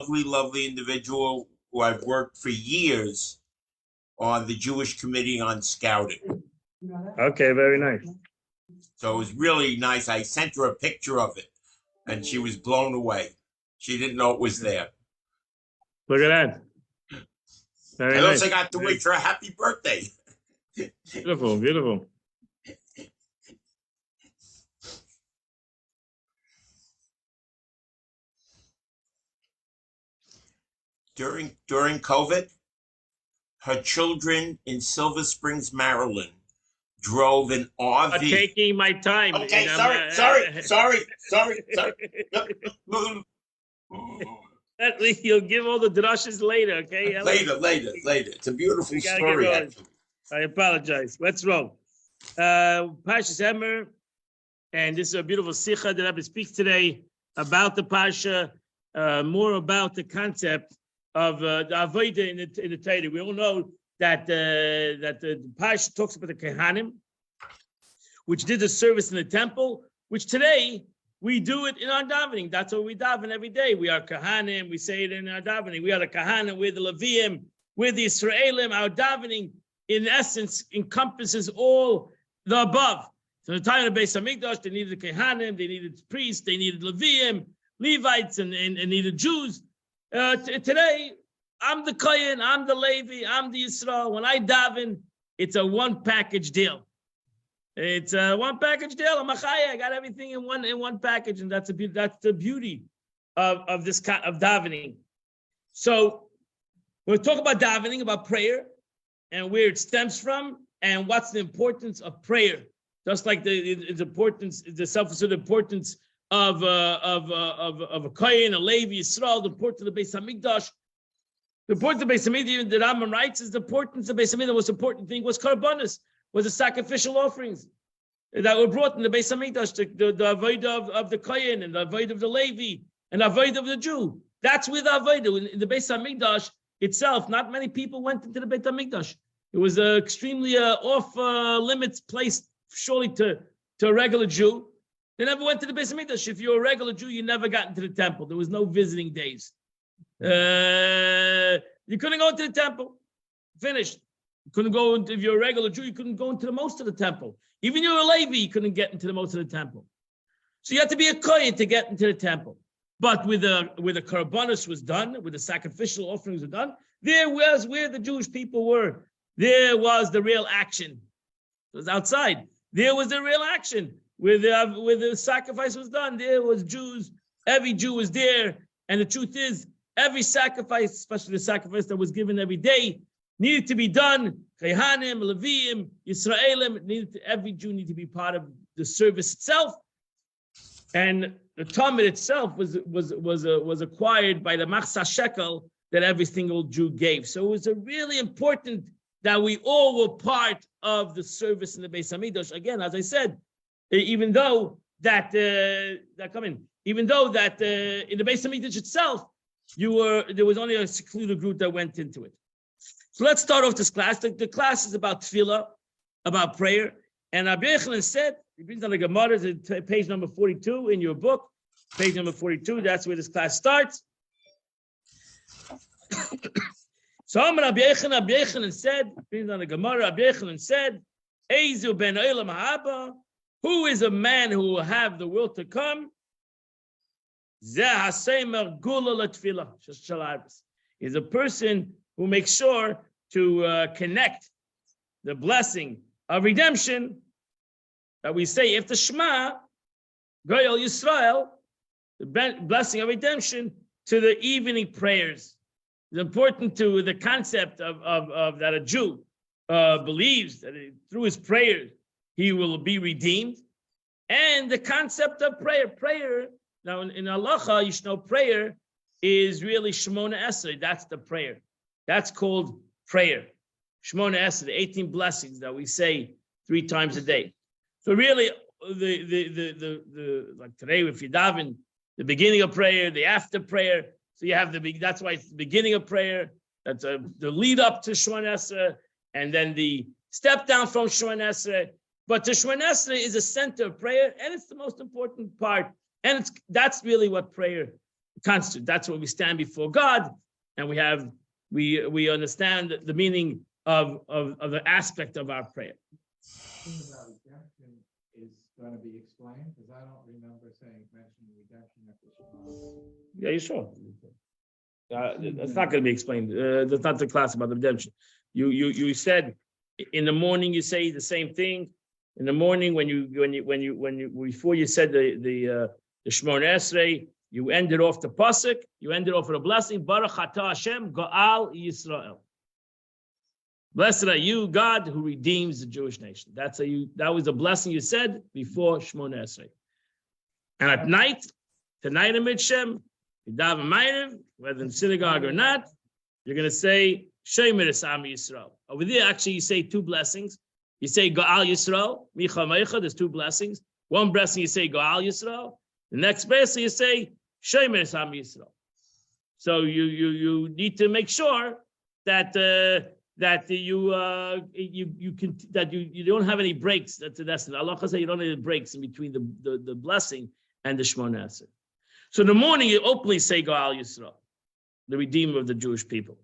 Lovely, lovely individual who I've worked for years on the Jewish Committee on Scouting. Okay, very nice. So it was really nice. I sent her a picture of it, and she was blown away. She didn't know it was there. Look at that. Very I nice. also got to wish her a happy birthday. Beautiful, beautiful. During COVID, her children in Silver Springs, Maryland, drove an RV. Taking my time. Okay, sorry. You'll give all the drushes later, okay? Later. It's a beautiful story, actually. I apologize. Let's roll. Parshas Emer, and this is a beautiful sikha that Rebbe speaks today about the Parsha, more about the concept of the Avodah in the Torah. We all know that the Parsha talks about the Kehanim, which did the service in the temple, which today we do it in our davening. That's what we daven every day. We are Kehanim. We say it in our davening. We are the Kehanim. We're the Leviim. We're the Israelim. Our davening, in essence, encompasses all the above. So in the time of the Beis Hamikdash, they needed the Kehanim, they needed priests, they needed Leviim, Levites, and needed Jews. Today, I'm the Kohen, I'm the Levi, I'm the Yisrael. When I daven, it's a one-package deal. It's a one-package deal. I'm a Chaya. I got everything in one package, and that's the beauty of this kind of davening. So we'll talk about davening, about prayer, and where it stems from, and what's the importance of prayer. Just like the self-assured importance of a Kohen, a Levi, Yisrael, the importance of the Beis Hamikdash. The importance of the Beis Hamikdash, the Rambam writes, is the importance of the Beis Hamikdash. The most important thing was karbanos, was the sacrificial offerings that were brought in the Beis Hamikdash, the avodah of the Kohen, and the avodah of the Levi, and the avodah of the Jew. That's with avodah. In the Beis Hamikdash itself, not many people went into the Beit Hamikdash. It was an extremely off-limits place, surely to a regular Jew. They never went to the Beis Hamikdash. If you're a regular Jew, you never got into the temple. There was no visiting days. You couldn't go into the temple. Finished. You couldn't go into, if you're a regular Jew, you couldn't go into the most of the temple. Even if you're a Levi, you couldn't get into the most of the temple. So you had to be a Kohen to get into the temple. But with the karbanos was done, with the sacrificial offerings were done, there was where the Jewish people were. There was the real action. It was outside. There was the real action. Where the sacrifice was done, there was Jews. Every Jew was there. And the truth is, every sacrifice, especially the sacrifice that was given every day, needed to be done. Kehanim, Leviim, Yisraelim, every Jew needed to be part of the service itself. And the Talmud itself was acquired by the Machzah Shekel that every single Jew gave. So it was really important that we all were part of the service in the Beis Hamikdash. Again, as I said, even though that in the Beis Hamikdash itself, there was only a secluded group that went into it. So let's start off this class. The class is about tefillah, about prayer. And Rabbi Yochanan said, he brings on the Gemara, page number 42 in your book, page number 42. That's where this class starts. So Rabbi Yochanan said, brings on the Gemara, Rabbi Yochanan said, Eizu ben Olam ha'aba, who is a man who will have the will to come? Is a person who makes sure to connect the blessing of redemption that we say after Shema, Goyal Yisrael, the blessing of redemption, to the evening prayers. It's important to the concept of that a Jew believes that through his prayers he will be redeemed, and the concept of prayer. Prayer, now in halacha, you should know prayer is really Shemona Esrei. That's the prayer. That's called prayer. Shemona Esrei, the 18 blessings that we say 3 times a day. So really, the like today, if you daven, the beginning of prayer, the after prayer. So you have that's why it's the beginning of prayer. That's the lead up to Shemona Esrei, and then the step down from Shemona Esrei. But the Shemona Esrei is a center of prayer, and it's the most important part. And that's really what prayer constitute. That's what we stand before God, and we understand the meaning of the aspect of our prayer. About redemption is going to be explained because I don't remember mentioning redemption at this. Yeah, you sure? It's not going to be explained. That's not the class about the redemption. You said in the morning you say the same thing. In the morning when you before you said the Shemona Esrei, you ended off the pasuk. You ended off with a blessing. Baruch atah Hashem Goal Yisrael. Blessed are you, God, who redeems the Jewish nation. That was a blessing you said before Shemona Esrei. And at night, tonight in Midshem, you daven Ma'ariv, whether in synagogue or not, you're going to say Shemer es Am Yisrael. Over there, actually, you say two blessings. You say Goal Yisrael, Micha Meicha. There's two blessings. One blessing you say Goal Yisrael. The next blessing you say Shemer es Am Yisrael. So you need to make sure that you don't have any breaks. That's the Allah says you don't have any breaks in between the blessing and the Shemona Esrei. So in the morning you openly say Goal Yisrael, the Redeemer of the Jewish people,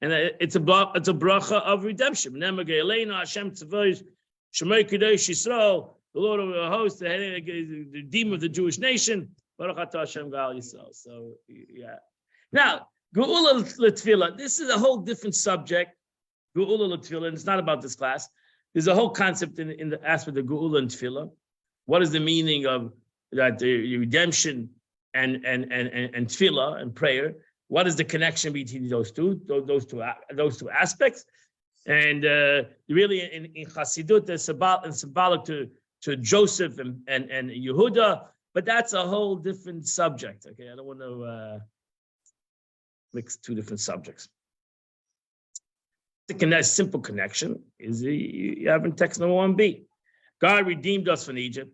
and it's a bracha of redemption. Hashem tzavos Shemay Kadosh Yisrael, the Lord of the hosts, the Redeemer of the Jewish nation. Baruch atah Hashem Goal Yisrael. So yeah. Now Geula L'Tefillah. This is a whole different subject. Geula L'Tefillah, and it's not about this class. There's a whole concept in the aspect of Geula and Tefillah. What is the meaning of that the redemption and Tefillah and prayer? What is the connection between those two aspects? And really, in Chassidut, they're symbolic to Joseph and Yehuda, but that's a whole different subject. Okay, I don't want to mix two different subjects. The simple connection is you have in text number 1b. God redeemed us from Egypt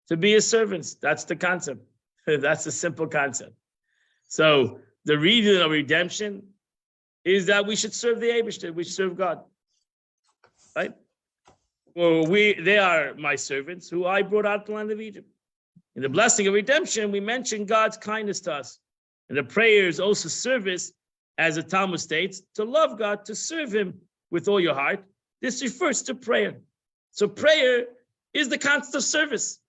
to be his servants. That's the concept. That's the simple concept. So the reason of redemption is that we should serve the Eibishter, we should serve God. Right? Well, they are my servants who I brought out of the land of Egypt. In the blessing of redemption, we mention God's kindness to us. And the prayer is also service, as the Talmud states, to love God, to serve him with all your heart. This refers to prayer. So prayer is the concept of service.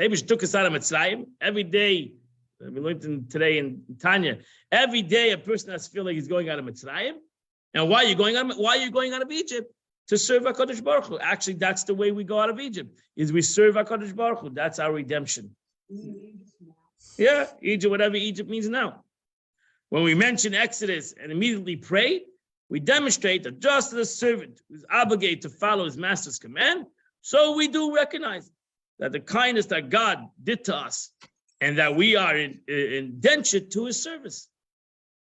Eibishter took us out of Mitzrayim. Every day, we learned today in Tanya, every day a person has to feel like he's going out of Mitzrayim. And why are you going out of Egypt? To serve HaKadosh Baruch Hu. Actually, that's the way we go out of Egypt, is we serve HaKadosh Baruch Hu. That's our redemption. Yeah, Egypt, whatever Egypt means now. When we mention Exodus and immediately pray, we demonstrate that just as a servant who is obligated to follow his master's command, so we do recognize that the kindness that God did to us and that we are indentured to his service.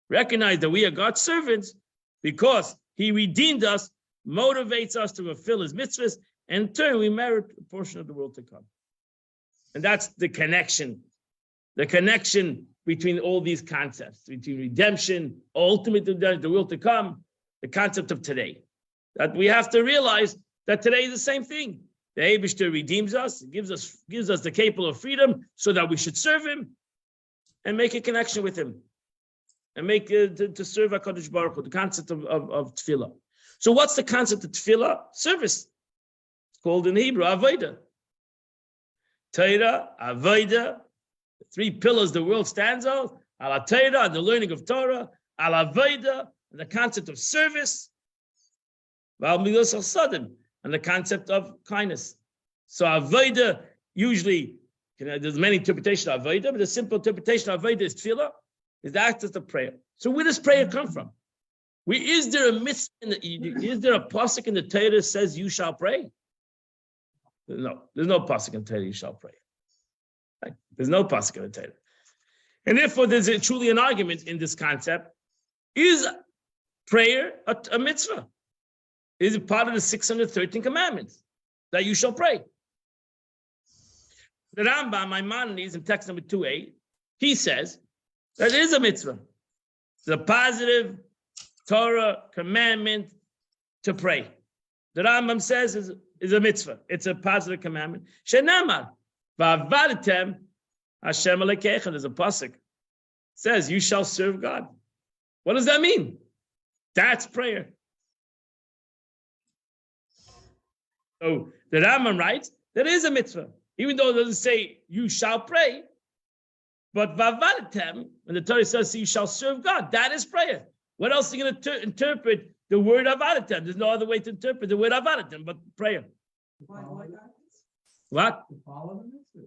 Recognize that we are God's servants because he redeemed us, motivates us to fulfill his mitzvahs, and in turn we merit a portion of the world to come. And that's the connection between all these concepts, between redemption, ultimately the world to come, the concept of today. That we have to realize that today is the same thing. The Eibishter redeems us, gives us the capable of freedom so that we should serve him and make a connection with him and make to serve HaKadosh Baruch Hu, the concept of tefillah. So what's the concept of tefillah? Service. It's called in Hebrew, avodah. Torah, avodah, the three pillars the world stands on, ala Torah, and the learning of Torah, ala avodah, and the concept of service, and the concept of kindness. So avodah, usually, there's many interpretations of avodah, but the simple interpretation of avodah is tefillah, is the act of the prayer. So where does prayer come from? Is there a mitzvah? Is there a pasuk in the Torah that says you shall pray? No, there's no pasuk in the Torah you shall pray. Right? There's no pasuk in the Torah, and therefore there's truly an argument in this concept: is prayer a mitzvah? Is it part of the 613 commandments that you shall pray? The Rambam, Maimonides, in text number 2a, he says that it is a mitzvah. It's a positive Torah commandment to pray. The Rambam says is a mitzvah. It's a positive commandment. Shenamar, va'avadtem Hashem alekecha. There's a pasuk says, you shall serve God. What does that mean? That's prayer. So the Rambam writes, there is a mitzvah. Even though it doesn't say, you shall pray, but vavadatem, when the Torah says you shall serve God, that is prayer. What else are you going to interpret the word avadatem? There's no other way to interpret the word avadatem but prayer. What? To follow the mitzvahs.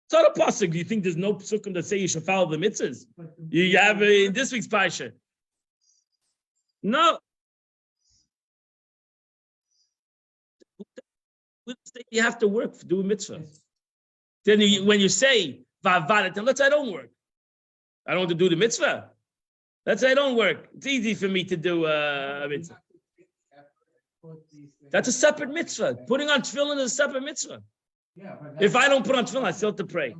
It's not a pasuk. Do you think there's no psukim that say you should follow the mitzvahs? You have in this week's Partsha. No. You have to work to do a mitzvah. Then when you say vavadatem, let's say I don't work. I don't want to do the mitzvah. Let's say I don't work. It's easy for me to do a mitzvah. That's a separate mitzvah. Putting on tefillin is a separate mitzvah. Yeah, If I don't put on tefillin, I still have to pray.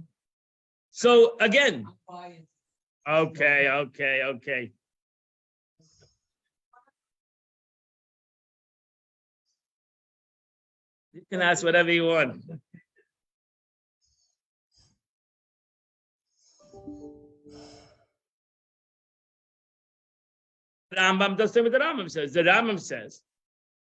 So again, okay. You can ask whatever you want. The Rambam does say what the Rambam says. The Rambam says,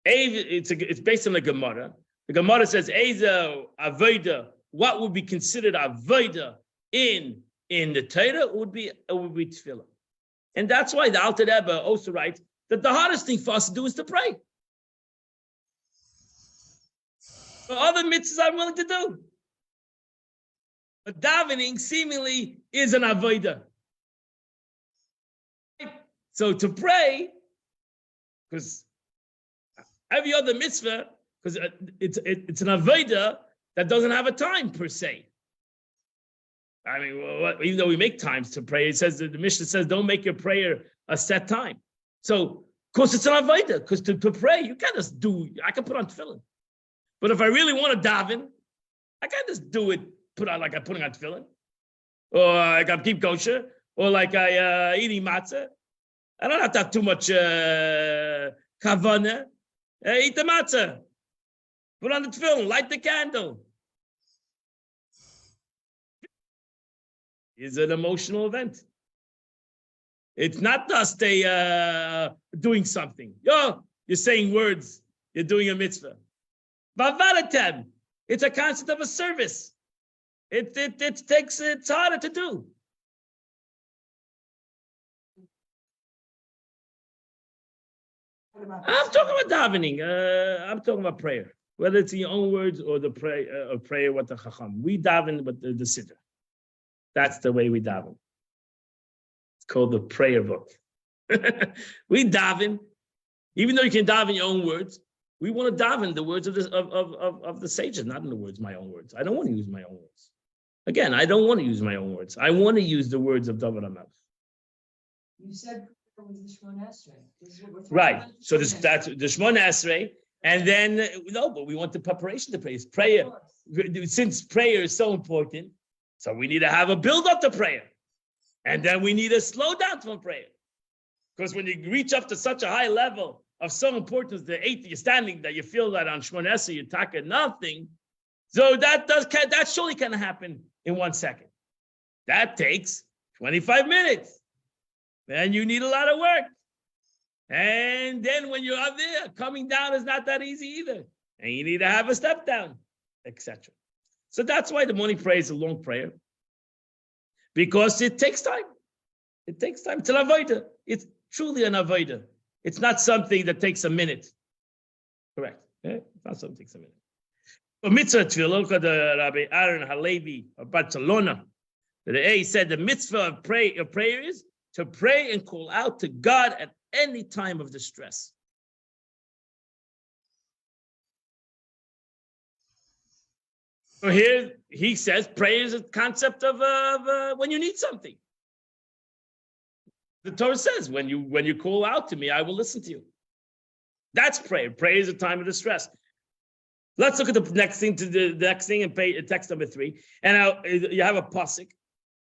it's based on the Gemara. The Gemara says, Eza avoda, what would be considered avoda in the Torah would be tefillah. And that's why the Alter Rebbe also writes that the hardest thing for us to do is to pray. But other mitzvahs I'm willing to do. But davening seemingly is an avoda. So to pray, because every other mitzvah, because it's an avoda that doesn't have a time per se. I mean, even though we make times to pray, it says that the Mishnah says don't make your prayer a set time. So, of course, it's an avoda, because to pray, you can't just I can put on tefillin. But if I really want to daven, I can't just do it, putting on tefillin. Or like I keep kosher, or like I eating matzah. I don't have to have too much kavanah. Eat the matzah. Put on the tefillin, light the candle. It's an emotional event. It's not just doing something. You're saying words. You're doing a mitzvah. Vavadatem, it's a concept of a service. It's harder to do. I'm talking about davening. I'm talking about prayer. Whether it's in your own words or the prayer with the chacham. We daven with the siddur. That's the way we daven. It's called the prayer book. We daven, even though you can daven your own words. We want to daven the words of the sages, not in the words, my own words. I don't want to use my own words. Again, I don't want to use my own words. I want to use the words of David HaMelech. You said it was the Shemona Esrei. Right. So that's the Shemona Esrei. And then, no, but we want the preparation to pray. It's prayer. Since prayer is so important, so we need to have a build up to prayer. And then we need to slow down from prayer. Because when you reach up to such a high level of so importance, the eighth, you're standing that you feel that on Shemona Esrei, you're talking nothing. So that surely can happen in 1 second. That takes 25 minutes. Then you need a lot of work. And then when you're up there, coming down is not that easy either. And you need to have a step down, etc. So that's why the morning prayer is a long prayer. Because it takes time. It takes time. It's an avodah. It's truly an avodah. It's not something that takes a minute. Correct. It's not something that takes a minute. So mitzvah tefillah, the Rabbi Aaron Halevi of Barcelona, he said the mitzvah of prayer is to pray and call out to God at any time of distress. So here he says prayer is a concept of when you need something. The Torah says when you call out to me, I will listen to you. That's prayer. Prayer is a time of distress. Let's look at the next thing and pay text number 3. And you have a pasuk.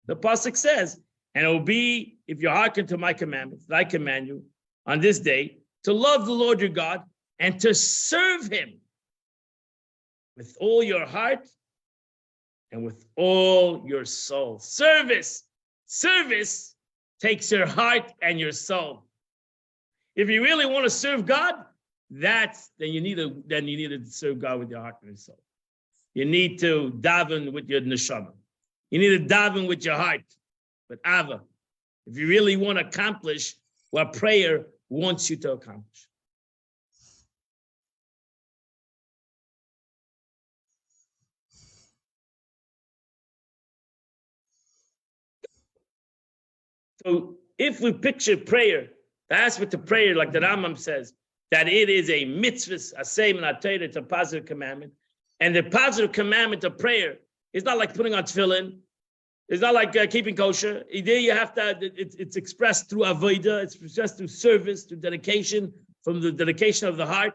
The pasuk says, and it will be if you hearken to my commandments that I command you on this day to love the Lord your God and to serve him with all your heart and with all your soul. Service Service takes your heart and your soul. If you really want to serve God, then you need to serve God with your heart and your soul. You need to daven with your neshama. You need to daven with your heart, with Ava. If you really want to accomplish what prayer wants you to accomplish. So if we picture prayer, that's what the prayer, like the Rambam says, that it is a mitzvah, a same and it's a positive commandment. And the positive commandment of prayer is not like putting on tefillin. It's not like keeping kosher. There you have to, it's expressed through avodah, it's expressed through service, through dedication, from the dedication of the heart.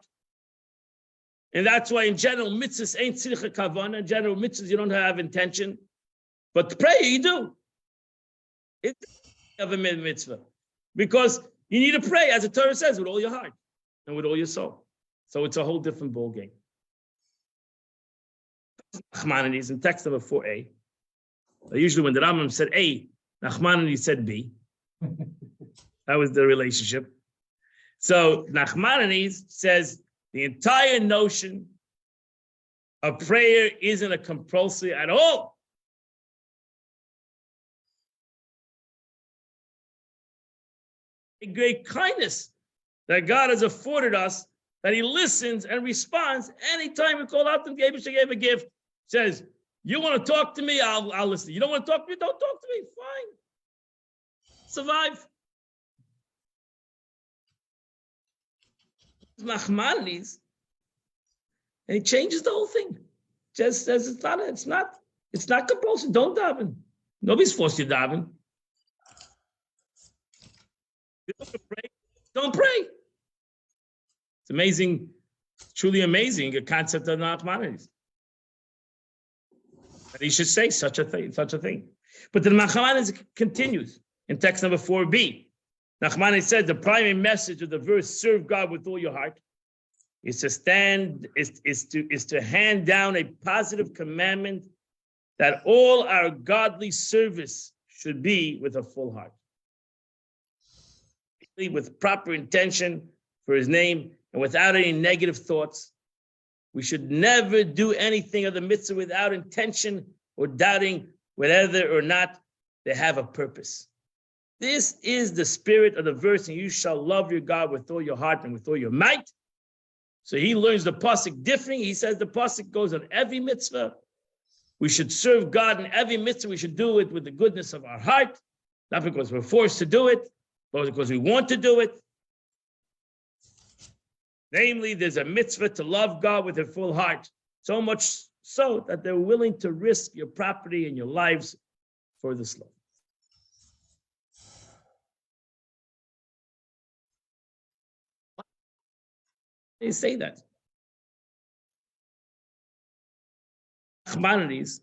And that's why in general, mitzvahs ain't tzricha kavana. In general, mitzvahs, you don't have intention. But prayer, you do. It's of a mitzvah. Because you need to pray, as the Torah says, with all your heart and with all your soul. So it's a whole different ball game. Nachmanides in text number 4a. Usually when the Rambam said A, Nachmanides said B. That was the relationship. So Nachmanides says the entire notion of prayer isn't a compulsory at all. A great kindness that God has afforded us, that he listens and responds anytime we call out to him. He gave a gift, says, you want to talk to me, I'll listen. You don't want to talk to me, don't talk to me, fine. Survive. Nachmanides, and he changes the whole thing. Just says it's not compulsory. Don't daven. Nobody's forced you to daven. Don't pray. It's amazing, truly amazing, a concept of Nachmanides. That he should say such a thing. But the Nachmanides continues in text number 4b. Nachmanides said the primary message of the verse, serve God with all your heart, is to hand down a positive commandment that all our godly service should be with a full heart. With proper intention for his name and without any negative thoughts. We should never do anything of the mitzvah without intention or doubting whether or not they have a purpose. This is the spirit of the verse, and you shall love your God with all your heart and with all your might. So he learns the pasuk differently. He says the pasuk goes on every mitzvah. We should serve God in every mitzvah. We should do it with the goodness of our heart, not because we're forced to do it, but because we want to do it. Namely, there's a mitzvah to love God with their full heart, so much so that they're willing to risk your property and your lives for this love. Why do you say that? Nachmanides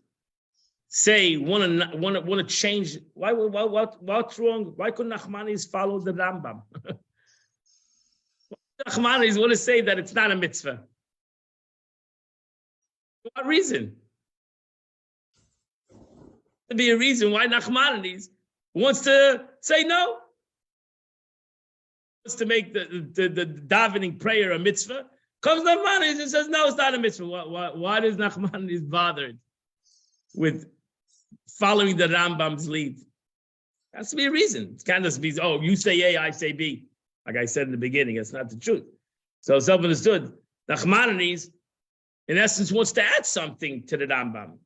say want to change. What's wrong? Why couldn't Nachmanides follow the Rambam? Nachmanides want to say that it's not a mitzvah. For what reason? There'd be a reason why Nachmanides wants to say no. Wants to make the davening prayer a mitzvah. Comes Nachmanides and says, no, it's not a mitzvah. Why does Nachmanides bothered with following the Rambam's lead? There has to be a reason. It can't just be, oh, you say A, I say B. Like I said in the beginning, it's not the truth. So self-understood. Nachmanides, in essence, wants to add something to the Rambam.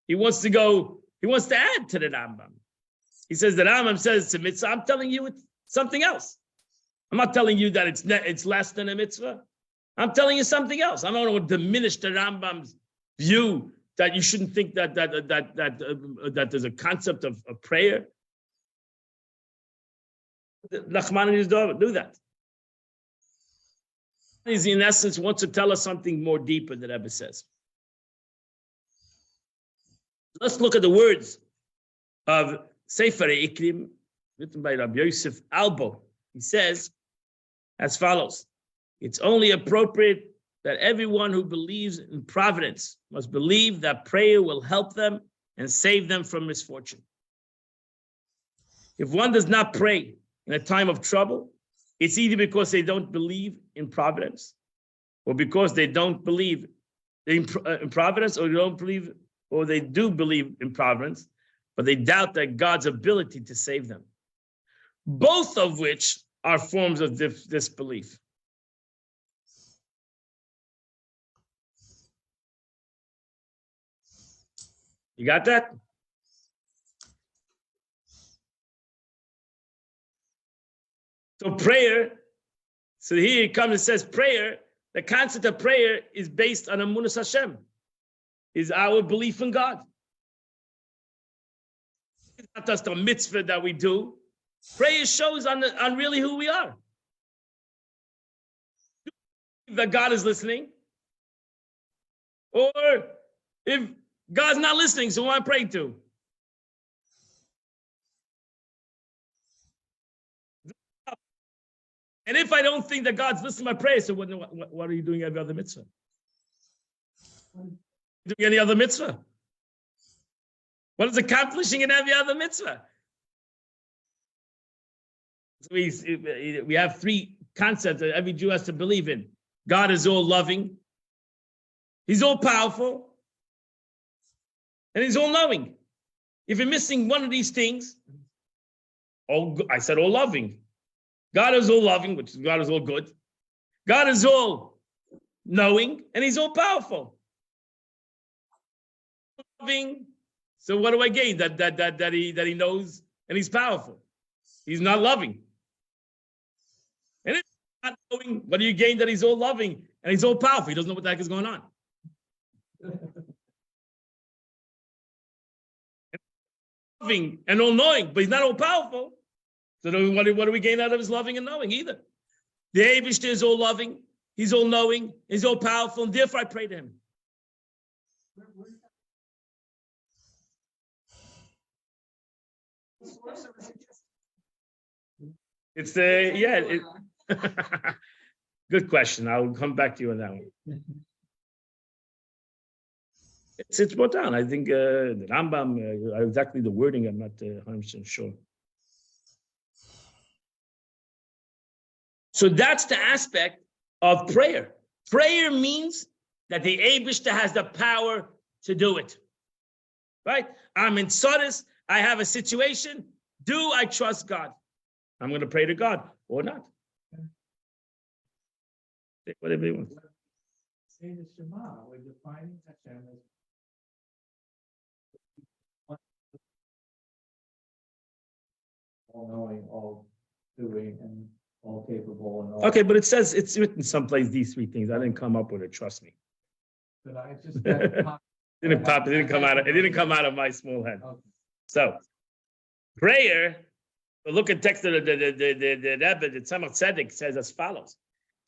He wants to add to the Rambam. He says the Rambam says it's a mitzvah. I'm telling you it's something else. I'm not telling you that it's less than a mitzvah. I'm telling you something else. I don't want to diminish the Rambam's view that you shouldn't think that there's a concept of prayer. Nachmanides do that. He, in essence, wants to tell us something more deeper, the Rebbe says. Let's look at the words of Sefer Ikrim, written by Rabbi Yosef Albo. He says as follows: it's only appropriate that everyone who believes in providence must believe that prayer will help them and save them from misfortune. If one does not pray in a time of trouble, it's either because they don't believe in providence, or because they don't believe in providence, or they don't believe, or they do believe in providence, but they doubt that God's ability to save them. Both of which are forms of disbelief. You got that? So prayer, so here it comes and says prayer, the concept of prayer is based on Amunas Hashem, is our belief in God. It's not just a mitzvah that we do. Prayer shows on really who we are. That God is listening. Or if God's not listening, so who am I praying to? And if I don't think that God's listening to my prayer, so what are you doing every other mitzvah? Doing any other mitzvah? What is accomplishing in every other mitzvah? So we have three concepts that every Jew has to believe in. God is all loving. He's all powerful. And he's all knowing. If you're missing one of these things, I said all loving. God is all loving, which is God is all good. God is all knowing, and he's all powerful. Loving. So what do I gain? That he knows and he's powerful. He's not loving. And if he's not knowing, what do you gain? That he's all loving and he's all powerful. He doesn't know what the heck is going on. Loving and all knowing, but he's not all powerful. So what do we gain out of his loving and knowing either? The Eibishter is all loving, he's all knowing, he's all powerful, and therefore I pray to him. It's good question. I'll come back to you on that one. It's brought down. I think the Rambam, exactly the wording, I'm not 100% sure. So that's the aspect of prayer. Prayer means that the Eibishter has the power to do it. Right? I'm in Sodus. I have a situation. Do I trust God? I'm going to pray to God or not. Whatever you want. Say the Shema, we're defining Hashem as all knowing, all doing, and all capable, and all. Okay, but it says it's written someplace these three things. I didn't come up with it. Trust me. But I just It didn't come out of my small head. Okay. So, prayer. Look at text of the Rebbe, the Tzemach Tzedek says as follows: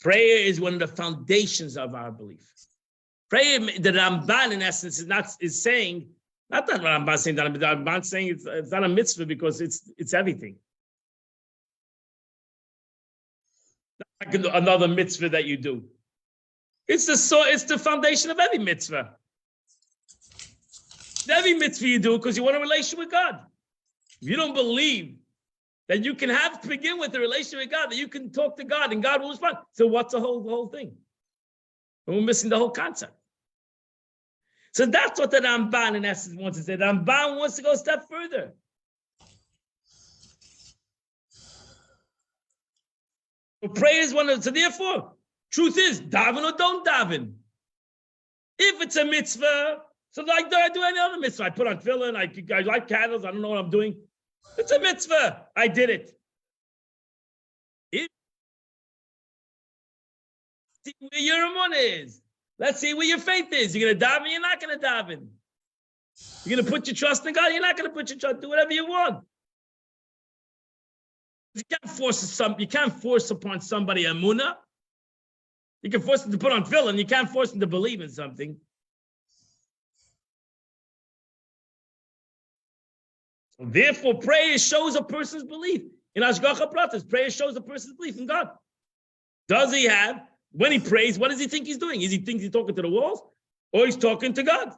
prayer is one of the foundations of our belief. Prayer, the Ramban in essence is saying, not that Ramban saying that, but Ramban saying it's not a mitzvah because it's everything. Not like another mitzvah that you do. It's the foundation of every mitzvah. Every mitzvah you do because you want a relationship with God. If you don't believe that you can begin with a relationship with God, that you can talk to God and God will respond. So what's the whole thing? And we're missing the whole concept. So that's what the Ramban in essence wants to say. The Ramban wants to go a step further. So prayer is one of, so therefore, truth is, daven or don't daven. If it's a mitzvah, so like I do any other mitzvah, I put on tefillin, I light candles, I don't know what I'm doing. It's a mitzvah. I did it. See where your imun is. Let's see where your faith is. You're going to daven, you're not going to daven. You're going to put your trust in God, you're not going to put your trust. Do whatever you want. You can't force upon somebody a emunah. You can force them to put on tefillin. You can't force them to believe in something. So therefore, prayer shows a person's belief. In Hashgacha Pratis, prayer shows a person's belief in God. Does he have, when he prays, what does he think he's doing? Does he think he's talking to the walls? Or he's talking to God?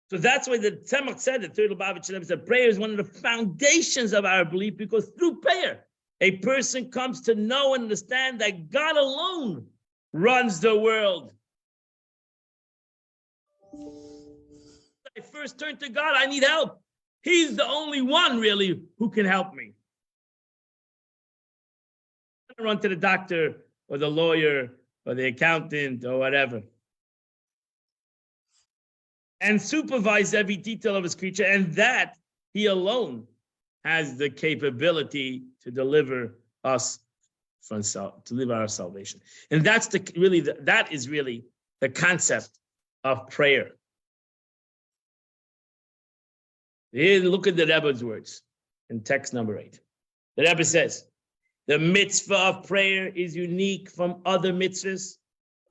So that's why the Tzemach said, the third Lubavitch said, prayer is one of the foundations of our belief, because through prayer, a person comes to know and understand that God alone runs the world. I first turn to God, I need help. He's the only one really who can help me. I run to the doctor or the lawyer or the accountant or whatever, and supervise every detail of his creature, and that he alone has the capability to deliver us from to deliver our salvation. And that's that is really the concept of prayer. Here, look at the Rebbe's words in text number 8. The Rebbe says, the mitzvah of prayer is unique from other mitzvahs.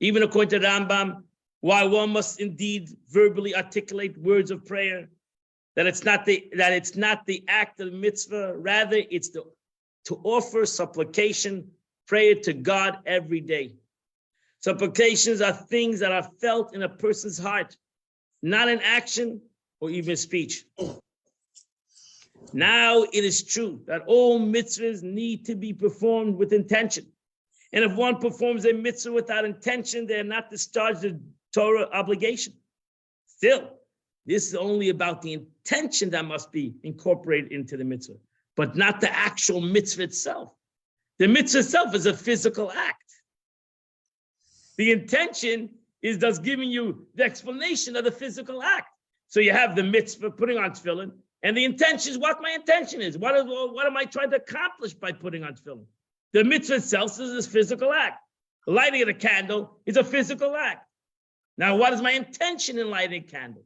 Even according to Rambam, why one must indeed verbally articulate words of prayer, that it's not the act of the mitzvah, rather it's to offer supplication, prayer to God every day. Supplications are things that are felt in a person's heart, not in action or even speech. Now it is true that all mitzvahs need to be performed with intention. And if one performs a mitzvah without intention, they are not discharged the Torah obligation. Still, this is only about the intention that must be incorporated into the mitzvah, but not the actual mitzvah itself. The mitzvah itself is a physical act. The intention is thus giving you the explanation of the physical act. So you have the mitzvah, putting on tefillin, and the intention is what my intention is. What am I trying to accomplish by putting on tefillin? The mitzvah itself is this physical act. The lighting of the candle is a physical act. Now, what is my intention in lighting a candle?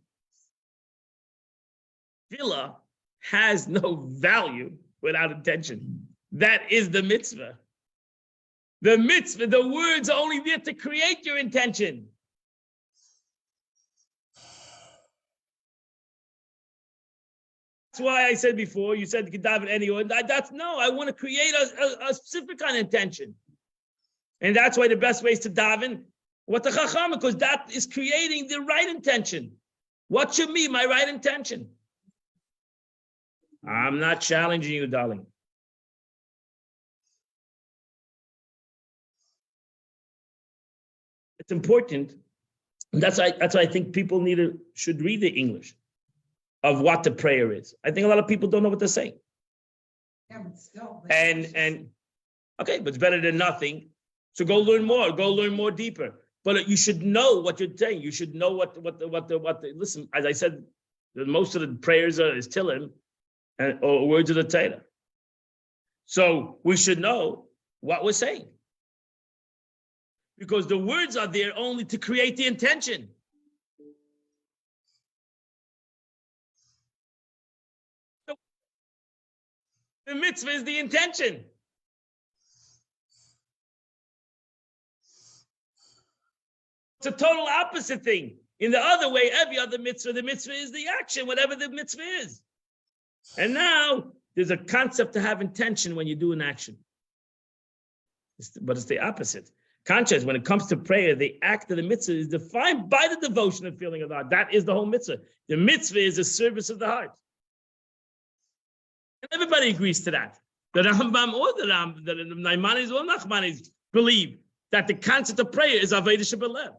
Tefillah has no value without intention. That is the mitzvah. The mitzvah, the words are only there to create your intention. That's why I said before, you said daven anyone. I want to create a specific kind of intention. And that's why the best way is to daven what the chacham, because that is creating the right intention. What should be my right intention? I'm not challenging you, darling. It's important. That's why I think people should read the English of what the prayer is. I think a lot of people don't know what they're saying. Yeah, but still. And okay, but it's better than nothing. So go learn more deeper. But you should know what you're saying. You should know what listen, as I said, most of the prayers is Tillim or words of the Torah. So we should know what we're saying. Because the words are there only to create the intention. The mitzvah is the intention. It's a total opposite thing. In the other way, every other mitzvah, the mitzvah is the action, whatever the mitzvah is. And now there's a concept to have intention when you do an action. But it's the opposite. Conscious, when it comes to prayer, the act of the mitzvah is defined by the devotion and feeling of the heart. That is the whole mitzvah. The mitzvah is the service of the heart. And everybody agrees to that. The Rambam or the Naimanis or Nachmanis believe that the concept of prayer is Avodah Shebelev,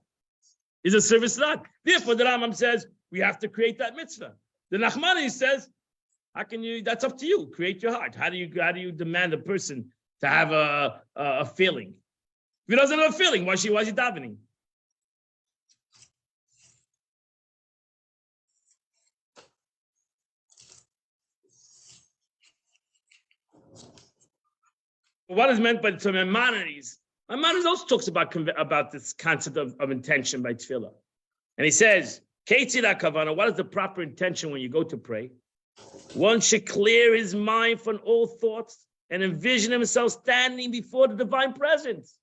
is a service to God. Therefore, the Rambam says we have to create that mitzvah. The Nachmanis says, how can you? That's up to you. Create your heart. How do you demand a person to have a feeling? If he doesn't have a feeling, why is he davening? What is meant by the Maimonides? Maimonides also talks about this concept of intention by tefillah. And he says, Ketzira kavana, what is the proper intention when you go to pray? One should clear his mind from all thoughts and envision himself standing before the divine presence.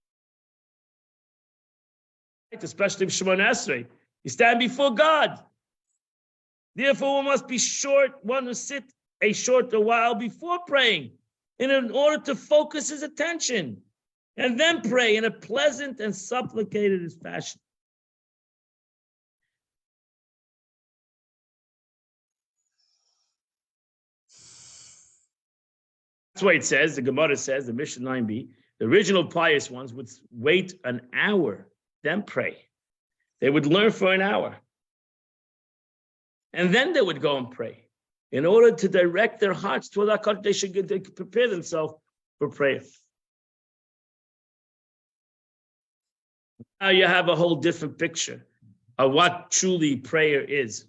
Especially in Shemona Esrei, you stand before God. Therefore, one must be one who sit a short while before praying, in order to focus his attention, and then pray in a pleasant and supplicated fashion. That's why it says, the Gemara says, the Mishnah 9b, the original pious ones would wait an hour, then pray. They would learn for an hour. And then they would go and pray. In order to direct their hearts toward that, they should prepare themselves for prayer. Now you have a whole different picture of what truly prayer is.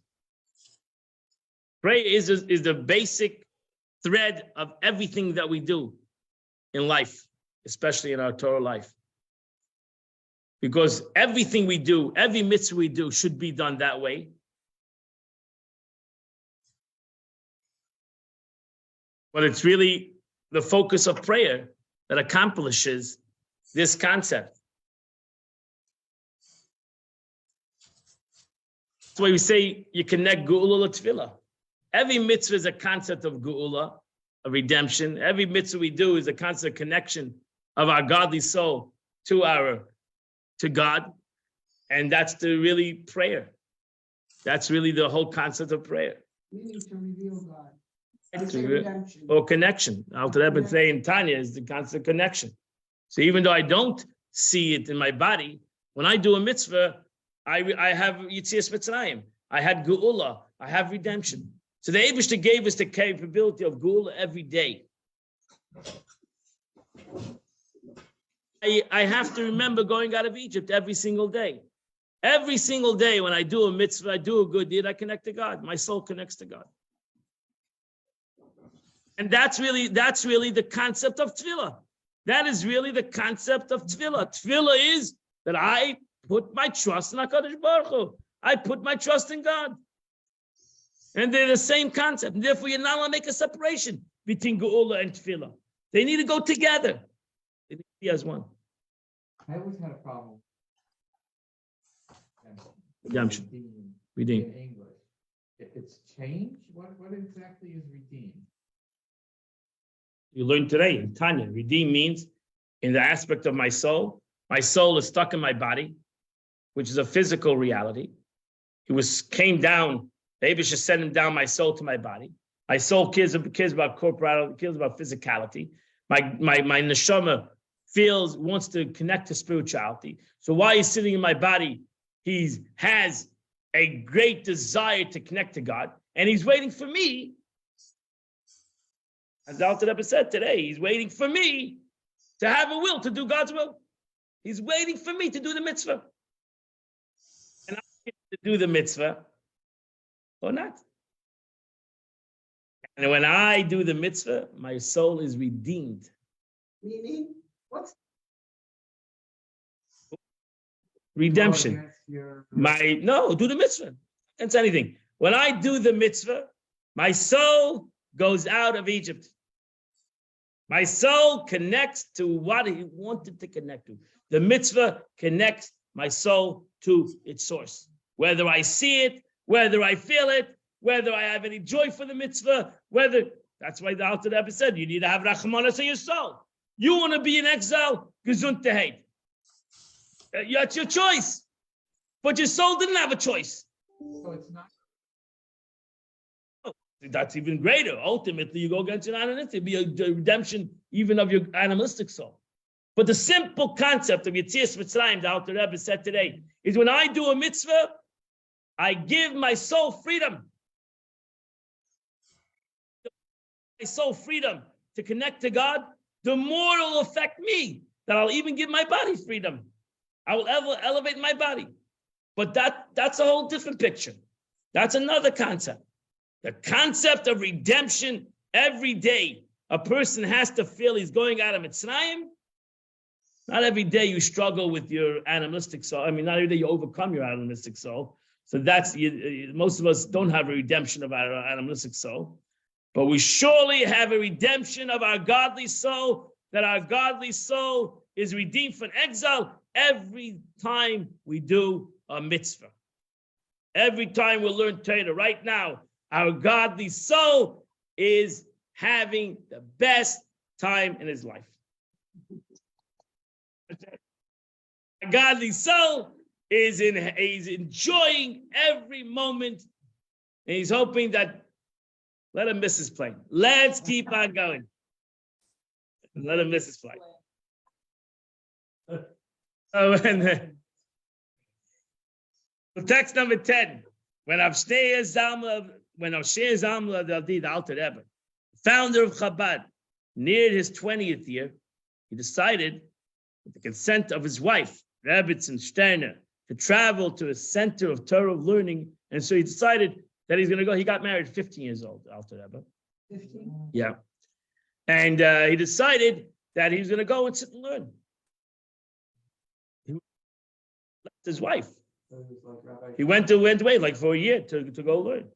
Prayer is the basic thread of everything that we do in life, especially in our Torah life. Because everything we do, every mitzvah we do should be done that way. But it's really the focus of prayer that accomplishes this concept. That's why we say you connect Geula to Tefillah. Every mitzvah is a concept of Geula, of redemption. Every mitzvah we do is a concept of connection of our godly soul to God. And that's the really prayer. That's really the whole concept of prayer. We need to reveal God. Or connection. Alter Rebbe today in Tanya is the concept of connection. So even though I don't see it in my body, when I do a mitzvah, I have Yitzias Mitzrayim. I had Geula. I have redemption. So the Eibishter gave us the capability of Geula every day. I have to remember going out of Egypt every single day. Every single day when I do a mitzvah, I do a good deed, I connect to God. My soul connects to God. And that's really the concept of tefillah. That is really the concept of tefillah. Tefillah is that I put my trust in HaKadosh Baruch Hu. I put my trust in God. And they're the same concept. And therefore, you're not allowed to make a separation between Geula and tefillah. They need to go together. They need to be as one. I always had a problem. Redemption. Redeem. In English. If it's change, what exactly is redeem? You learned today in Tanya, redeem means in the aspect of my soul is stuck in my body, which is a physical reality. Came down, the Eibush is sending down my soul to my body. My soul cares about corporality, cares about physicality. My neshama wants to connect to spirituality. So while he's sitting in my body, he has a great desire to connect to God, and he's waiting for me. As Alter Rebbe said today, he's waiting for me to have a will, to do God's will. He's waiting for me to do the mitzvah. And I get to do the mitzvah or not. And when I do the mitzvah, my soul is redeemed. Meaning, what's Redemption. Do the mitzvah. It's anything. When I do the mitzvah, my soul goes out of Egypt. My soul connects to what he wanted to connect to. The mitzvah connects my soul to its source. Whether I see it, whether I feel it, whether I have any joy for the mitzvah, that's why the Alter Rebbe said, you need to have rachmanas in your soul. You want to be in exile, gesundheit. That's your choice. But your soul didn't have a choice. So it's not. That's even greater. Ultimately, you go against your animalistic, be a redemption even of your animalistic soul. But the simple concept of Yetzias Mitzrayim, the Alter Rebbe said today, is when I do a mitzvah, I give my soul freedom. My soul freedom to connect to God, the more it will affect me, that I'll even give my body freedom. I will elevate my body. But that's a whole different picture. That's another concept. The concept of redemption every day. A person has to feel he's going out of Mitzrayim. Not every day you struggle with your animalistic soul. I mean, not every day you overcome your animalistic soul. So most of us don't have a redemption of our animalistic soul. But we surely have a redemption of our godly soul, that our godly soul is redeemed from exile every time we do a mitzvah. Every time we learn Torah. Right now, our godly soul is having the best time in his life. Our godly soul is enjoying every moment, and he's hoping that let him miss his plane. Let's keep on going. Let him miss his flight. Oh, and text number 10. When Avshnei Zalman the Alter Rebbe, founder of Chabad, neared his 20th year, he decided, with the consent of his wife, Rebbetzin Sterner, to travel to a center of Torah of learning. And so he decided that he's going to go. He got married 15 years old, Alter Rebbe. 15? Yeah. And he decided that he was going to go and sit and learn. He left his wife. He went away like for a year to go learn.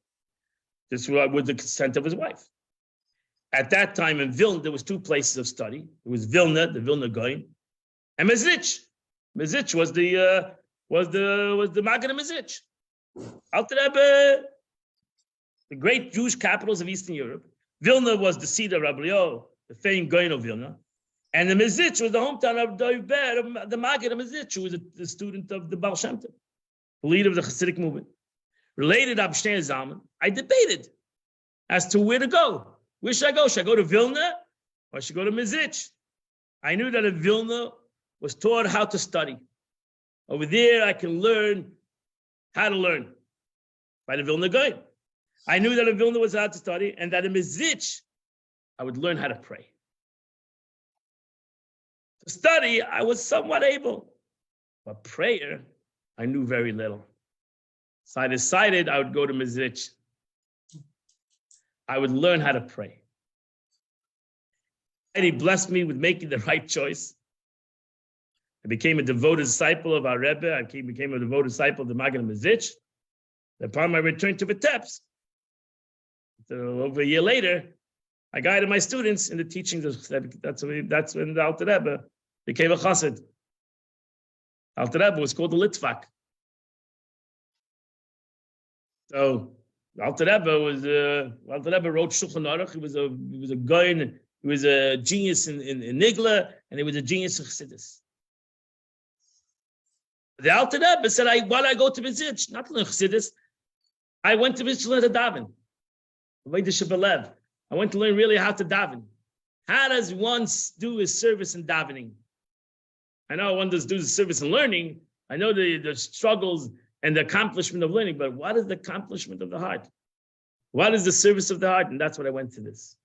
This was with the consent of his wife. At that time in Vilna, there was two places of study. It was Vilna, the Vilna Gaon, and Mezrich. Mezrich was the Maggid of Mezrich. Alter Rebbe, the great Jewish capitals of Eastern Europe. Vilna was the seat of Rabbi Leo, the famed Gaon of Vilna. And the Mezrich was the hometown of the Maggid of Mezrich, who was the student of the Baal Shem Tov, the leader of the Hasidic movement. Related to Avshnei Zalman, I debated as to where to go. Where should I go? Should I go to Vilna or should I go to Mezrich? I knew that in Vilna was taught how to study. Over there, I can learn how to learn by the Vilna Gaon. I knew that in Vilna was how to study, and that in Mezrich, I would learn how to pray. To study, I was somewhat able, but prayer, I knew very little. So I decided I would go to Mezrich. I would learn how to pray. And he blessed me with making the right choice. I became a devoted disciple of our Rebbe. I became a devoted disciple of the Maggid of Mezrich. Upon my return to Vitebsk, so over a year later, I guided my students in the teachings of that's when the Alter Rebbe became a chassid. Alter Rebbe was called the Litvak. So Alter Rebbe wrote Shulchan Aruch. He was a guy, he was a genius in Nigla, and he was a genius in Chassidus. The Alter Rebbe said, why did I go to Mezrich? Not to learn Chassidus. I went to Mezrich to learn to daven. I went to learn really how to daven. How does one do his service in davening? I know one does do the service in learning. I know the struggles and the accomplishment of learning, but what is the accomplishment of the heart? What is the service of the heart? And that's what I went to this.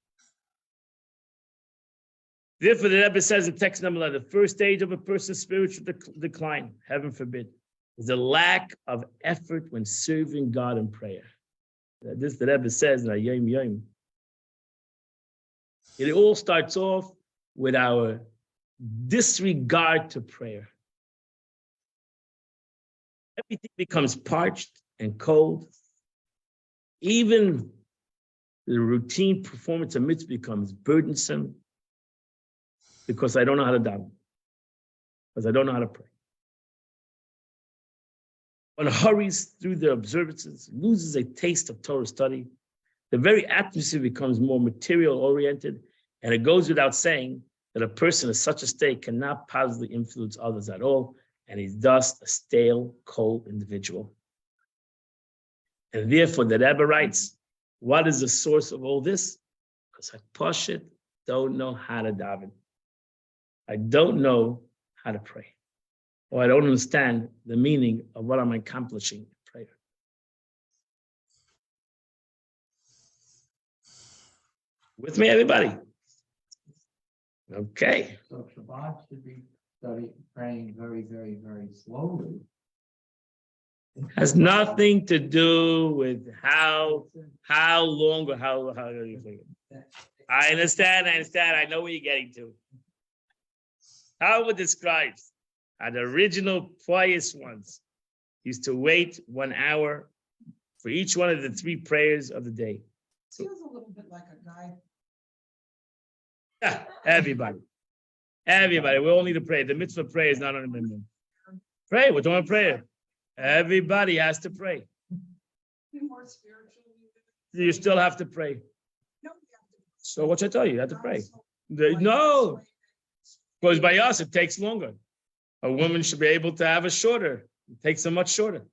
Therefore, the Rebbe says in text number 11, the first stage of a person's spiritual decline, heaven forbid, is a lack of effort when serving God in prayer. This the Rebbe says in Yom Yom. It all starts off with our disregard to prayer. Everything becomes parched and cold. Even the routine performance of mitzvah becomes burdensome because I don't know how to daven, because I don't know how to pray. One hurries through the observances, loses a taste of Torah study. The very atmosphere becomes more material-oriented, and it goes without saying that a person in such a state cannot positively influence others at all, and he's thus a stale, cold individual. And therefore, the Rebbe writes, what is the source of all this? Because I pashut don't know how to daven. I don't know how to pray. Or I don't understand the meaning of what I'm accomplishing in prayer. With me, everybody? Okay. So Shabbat should be praying very, very, very slowly. Has nothing to do with how long or how you think. I understand. I know where you're getting to. How it describes how the original pious ones used to wait 1 hour for each one of the 3 prayers of the day. Feels a little bit like a guy. Yeah, everybody. We all need to pray. The mitzvah prayer is not on the minimum. Pray. We're doing prayer. Everybody has to pray. Be more spiritual. You still have to pray. No, you have to. So what should I tell you? You have to pray. No, because by us it takes longer. A woman should be able to have a shorter. It takes a much shorter.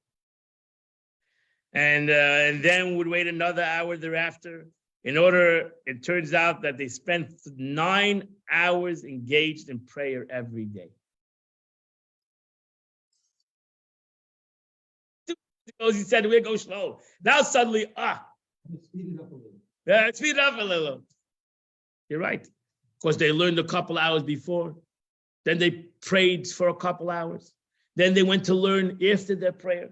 And then would wait another hour thereafter. it turns out that they spent 9 hours engaged in prayer every day. He said, we'll go slow. Now suddenly, Speed it up a little. yeah, speed it up a little. You're right. Because they learned a couple hours before. Then they prayed for a couple hours. Then they went to learn after their prayer.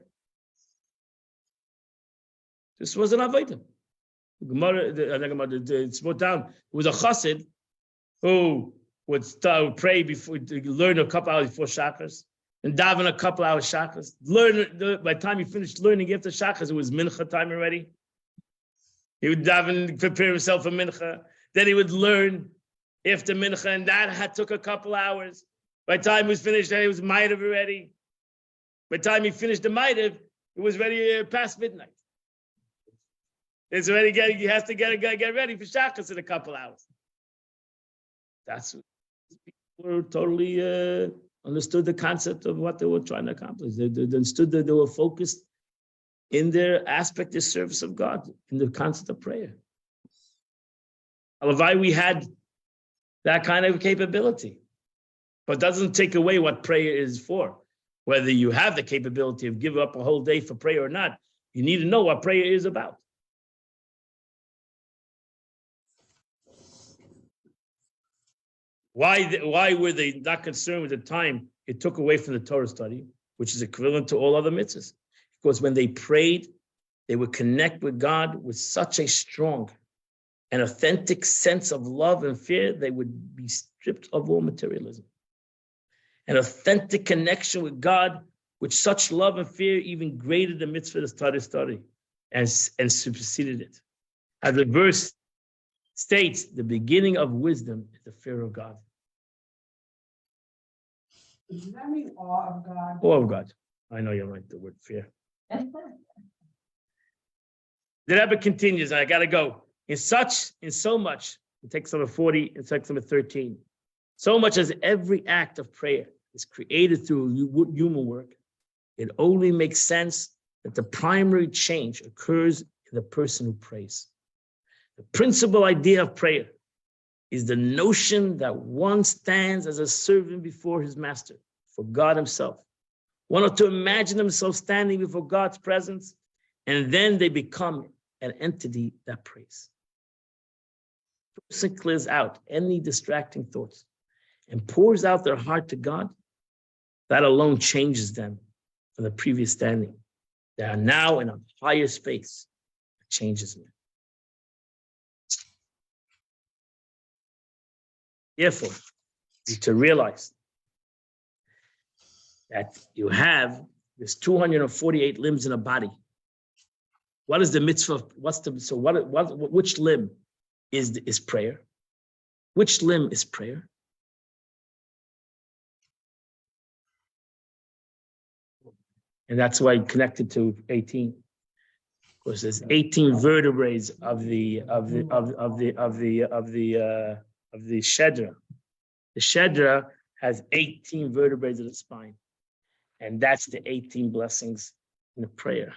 This was an avodah. It's brought down. It was a chassid who would pray before, learn a couple hours before Shachas, and daven a couple hours Shachas. By the time he finished learning after Shachas, it was mincha time already. He would daven, prepare himself for mincha. Then he would learn after mincha, and that took a couple hours. By the time he was finished, it was ma'ariv already. By the time he finished the ma'ariv, it was already past midnight. It's already he has to get ready for Shachas in a couple hours. That's what people were totally understood the concept of what they were trying to accomplish. They understood that they were focused in their aspect of service of God, in the concept of prayer. Alavai, we had that kind of capability, but doesn't take away what prayer is for. Whether you have the capability of giving up a whole day for prayer or not, you need to know what prayer is about. Why were they not concerned with the time it took away from the Torah study, which is equivalent to all other mitzvahs? Because when they prayed, they would connect with God with such a strong and authentic sense of love and fear, they would be stripped of all materialism. An authentic connection with God with such love and fear even greater the mitzvah to study and superseded it. As the verse states, the beginning of wisdom is the fear of God. Does that mean awe of God? Awe of God. I know you like the word fear. The Rebbe continues, I got to go. In so much, in text number 40, in text number 13, so much as every act of prayer is created through human work, it only makes sense that the primary change occurs in the person who prays. The principal idea of prayer is the notion that one stands as a servant before his master, for God himself. One ought to imagine themselves standing before God's presence, and then they become an entity that prays. The person clears out any distracting thoughts and pours out their heart to God. That alone changes them from the previous standing. They are now in a higher space. It changes them. Therefore, you to realize that you have this 248 limbs in a body. What is the mitzvah? Which limb is prayer? Which limb is prayer? And that's why connected to 18. Of course, there's 18 vertebrae of the Shedra. The Shedra has 18 vertebrae of the spine. And that's the 18 blessings in the prayer.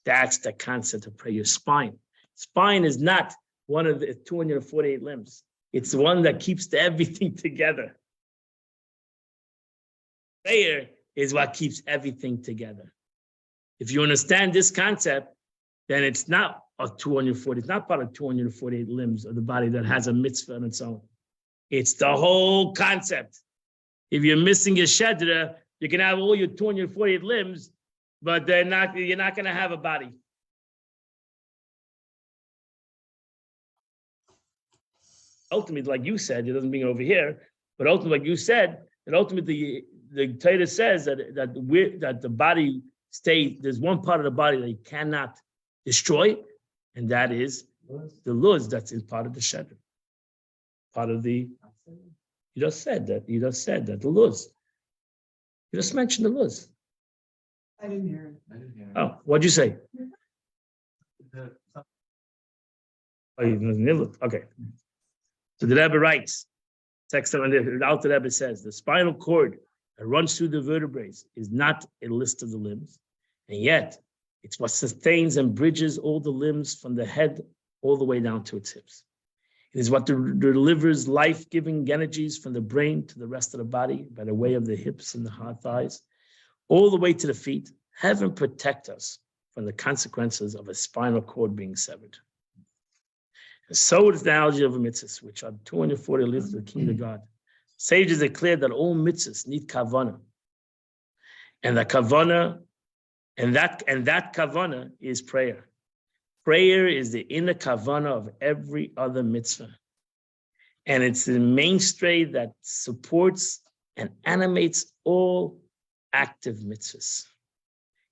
That's the concept of prayer. Your spine. Spine is not one of the 248 limbs. It's the one that keeps everything together. Prayer is what keeps everything together. If you understand this concept, then it's not a 240, it's not part of 248 limbs of the body that has a mitzvah on its own. It's the whole concept. If you're missing your shedra, you can have all your 248 limbs, but you're not going to have a body. Ultimately, like you said, it doesn't mean over here, but ultimately, like you said, that ultimately the Torah says that the body stays, there's one part of the body that you cannot destroy, and that is the luz that's in part of the shedra. Part of the, you just said that the luz. You just mentioned the luz. I didn't hear it. Oh, what'd you say? Oh, you didn't. Okay. So the Rebbe writes, text on the Alter Rebbe says, the spinal cord that runs through the vertebrae is not a list of the limbs, and yet it's what sustains and bridges all the limbs from the head all the way down to its hips. It is what delivers life-giving energies from the brain to the rest of the body by the way of the hips and the hard thighs, all the way to the feet. Heaven protect us from the consequences of a spinal cord being severed. And so is the analogy of mitzvahs, which are 240 lists of the kingdom of God. Sages declared that all mitzvahs need kavanah. And the kavanah, and that kavanah is prayer. Prayer is the inner kavanah of every other mitzvah. And it's the mainstay that supports and animates all active mitzvahs.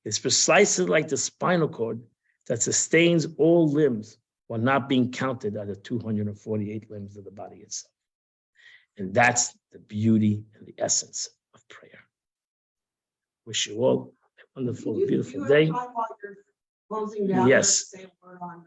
It's precisely like the spinal cord that sustains all limbs while not being counted as the 248 limbs of the body itself. And that's the beauty and the essence of prayer. Wish you all a wonderful, beautiful day. Closing down. Yes. Say a word on